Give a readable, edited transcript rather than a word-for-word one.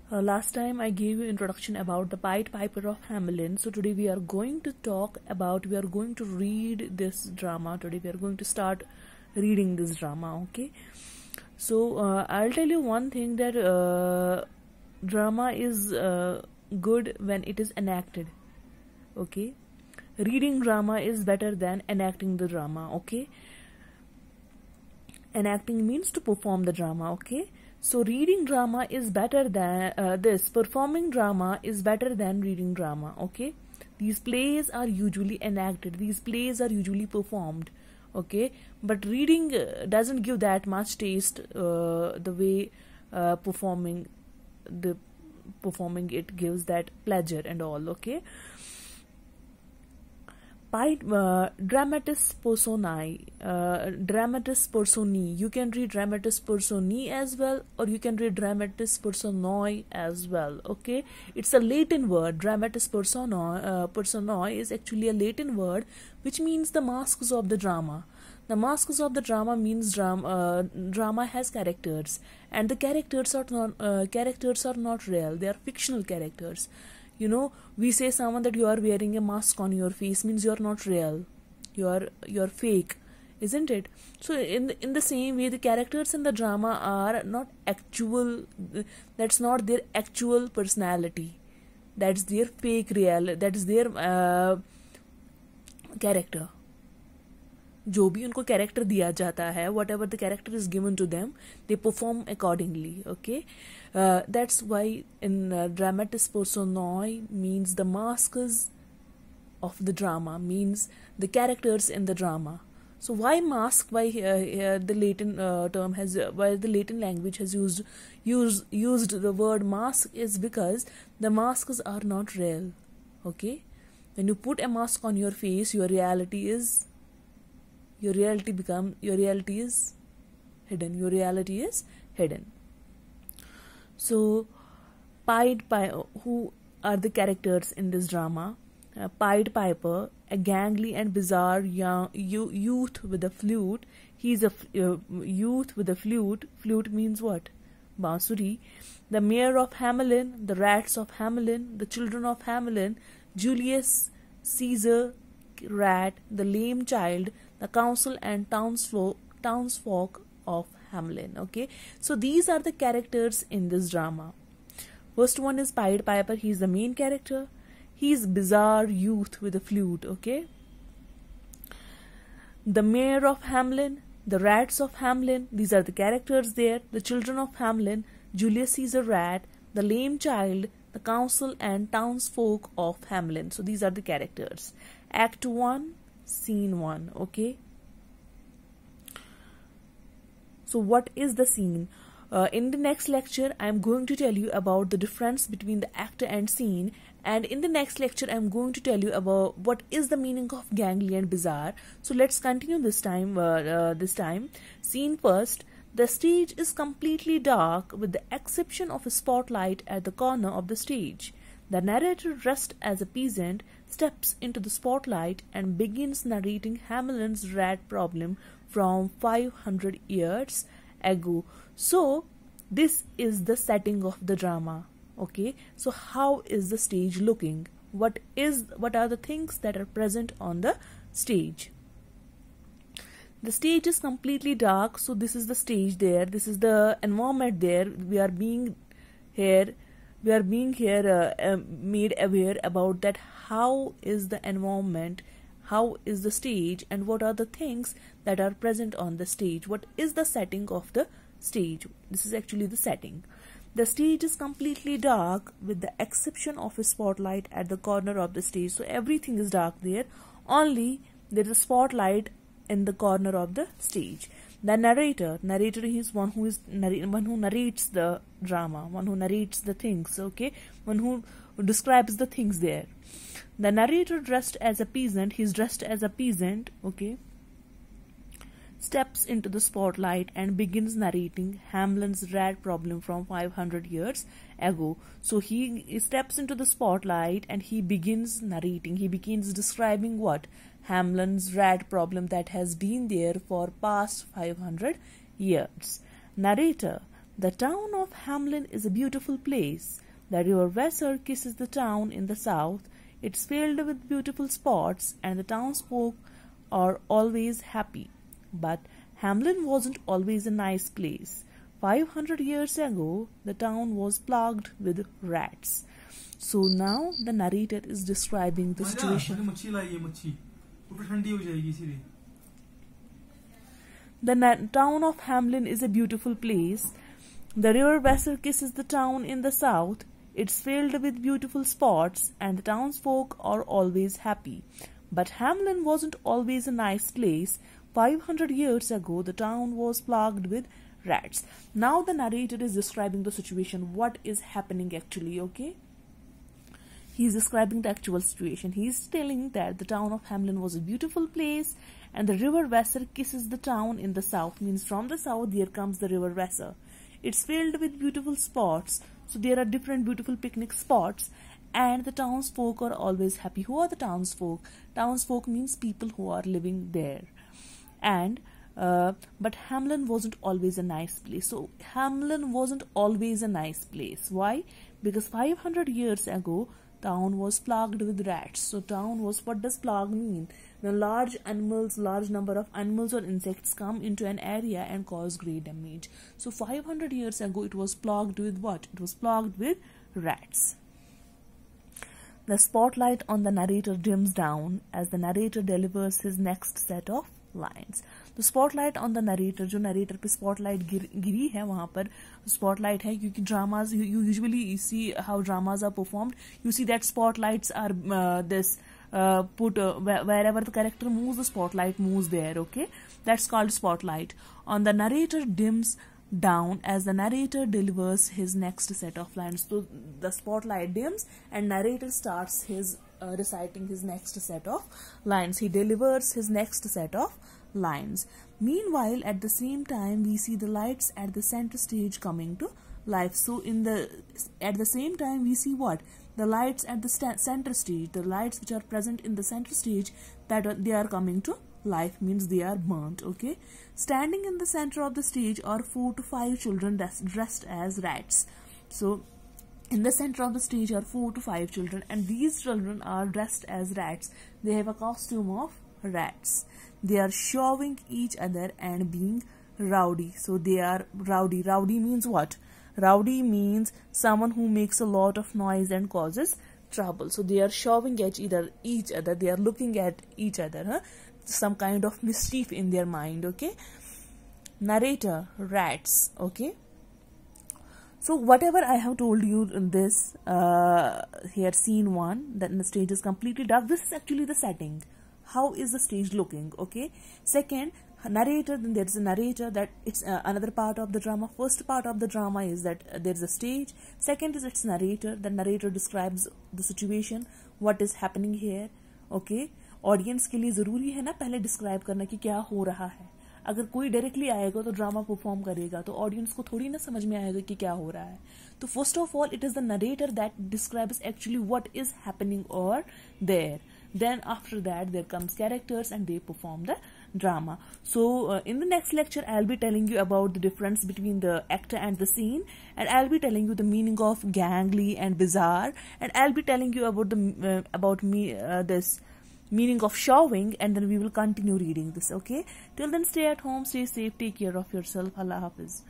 Last time I gave you introduction about the Pied Piper of Hamelin. So today we are going to read this drama. Today we are going to start reading this drama. Okay. So I'll tell you one thing, that drama is good when it is enacted. Okay. Reading drama is better than enacting the drama. Okay. Enacting means to perform the drama. Okay. So reading drama is better than performing drama is better than reading drama. Okay. These plays are usually enacted. These plays are usually performed. Okay. But reading doesn't give that much taste the way performing it gives that pleasure and all. Okay. Dramatis personae, dramatis personae. You can read dramatis personae as well, or you can read dramatis personae as well. Okay, it's a Latin word. Dramatis personae is actually a Latin word which means the masks of the drama. The masks of the drama means drama has characters, and the characters are not real. They are fictional characters. You know, we say someone that you are wearing a mask on your face means you are not real. You're fake, isn't it? So in the same way, the characters in the drama are not actual. That's not their actual personality. That's their fake real. That is their character. जो भी उनको character दिया जाता है, whatever the character is given to them, they perform accordingly. Okay, that's why in dramatis personae means the masks of the drama, means the characters in the drama. So why mask? Why the Latin why the Latin language has used the word mask is because the masks are not real. Okay, when you put a mask on your face, your reality is hidden. Your reality is hidden. So who are the characters in this drama? Pied Piper, a gangly and bizarre young youth with a flute. He's a youth with a flute. Flute means what? Bansuri. The mayor of Hamelin, the rats of Hamelin, the children of Hamelin, Julius Caesar rat, the lame child, the council and townsfolk of Hamelin. Okay, so these are the characters in this drama. First one is Pied Piper. He is the main character. He is bizarre youth with a flute. Okay, the mayor of Hamelin, the rats of Hamelin. These are the characters there. The children of Hamelin, Julius Caesar rat, the lame child, the council and townsfolk of Hamelin. So these are the characters. Act 1, Scene 1. Okay, so what is the scene? In the next lecture I am going to tell you about the difference between the actor and scene, and in the next lecture I am going to tell you about what is the meaning of gangly and bizarre. So let's continue this time. Scene first. The stage is completely dark with the exception of a spotlight at the corner of the stage. The narrator, dressed as a peasant, steps into the spotlight and begins narrating Hamelin's rat problem from 500 years ago. So this is the setting of the drama. Okay, so how is the stage looking? What are the things that are present on the stage? The stage is completely dark, so this is the stage there. This is the environment there. We are being here made aware about that. How is the environment, how is the stage, and what are the things that are present on the stage? What is the setting of the stage? This is actually the setting. The stage is completely dark with the exception of a spotlight at the corner of the stage. So everything is dark there, only there is a spotlight in the corner of the stage. The narrator is one who narrates the drama, one who narrates the things. Okay, one who describes the things there. The narrator, dressed as a peasant, he's dressed as a peasant. Okay, steps into the spotlight and begins narrating Hamelin's rat problem from 500 years ago. So he steps into the spotlight and he begins narrating. He begins describing what? Hamelin's rat problem that has been there for past 500 years. Narrator. The town of Hamlin is a beautiful place. The river Weser kisses the town in the south. It's filled with beautiful spots, and the townsfolk are always happy. But Hamlin wasn't always a nice place. 500 years ago, the town was plagued with rats. So now the narrator is describing the situation. The town of Hamlin is a beautiful place. The river Weser kisses the town in the south. It's filled with beautiful spots, and the townsfolk are always happy. But Hamlin wasn't always a nice place. 500 years ago, the town was plagued with rats. Now the narrator is describing the situation. What is happening actually, okay? He's describing the actual situation. He's telling that the town of Hamlin was a beautiful place, and the river Weser kisses the town in the south. Means from the south, there comes the river Weser. It's filled with beautiful spots. So there are different beautiful picnic spots, and the townsfolk are always happy. Who are the townsfolk? Townsfolk means people who are living there. And but Hamlin wasn't always a nice place. So Hamlin wasn't always a nice place. Why? Because 500 years ago, town was plagued with rats. So town was, what does plague mean? When large number of animals or insects come into an area and cause great damage. So 500 years ago, it was plagued with what? It was plagued with rats. The spotlight on the narrator dims down as the narrator delivers his next set of lines. The spotlight on the narrator, जो narrator पे spotlight गिरी है, वहाँ पर spotlight है, क्योंकि dramas, you usually see how dramas are performed. You see that spotlights are put wherever the character moves, the spotlight moves there. Okay, that's called spotlight. On the narrator dims down as the narrator delivers his next set of lines. So the spotlight dims and narrator starts his reciting his next set of lines. He delivers his next set of lines. Meanwhile, at the same time, we see the lights at the center stage coming to life. So at the same time, we see what? The lights at the center stage, the lights which are present in the center stage, that they are coming to life, means they are burnt. Okay, standing in the center of the stage are 4 to 5 children dressed as rats. So in the center of the stage are 4 to 5 children, and these children are dressed as rats. They have a costume of rats. They are shoving each other and being rowdy. So they are rowdy. Rowdy means what? Rowdy means someone who makes a lot of noise and causes trouble. So they are shoving at each other. They are looking at each other. Huh? Some kind of mischief in their mind. Okay. Narrator, rats. Okay. So whatever I have told you in this here, scene 1, that the stage is completely dark. This is actually the setting. How is the stage looking? Okay. Second, narrator. Then there is a narrator. That it's another part of the drama. First part of the drama is that there is a stage. Second is its narrator. The narrator describes the situation, what is happening here. Okay. Audience के लिए ज़रूरी है ना पहले describe करना कि क्या हो रहा है. अगर कोई डायरेक्टली आएगा तो ड्रामा परफॉर्म करेगा तो ऑडियंस को थोड़ी ना समझ में आएगा कि क्या हो रहा है. तो first of all, it is the narrator that describes actually what is happening और there. Then after that there comes characters and they perform the drama. So in the next lecture I'll be telling you about the difference between the actor and the scene, and I'll be telling you the meaning of gangly and bizarre, and I'll be telling you about this meaning of shoving, and then we will continue reading this. Okay, till then stay at home, stay safe, take care of yourself. Allah Hafiz.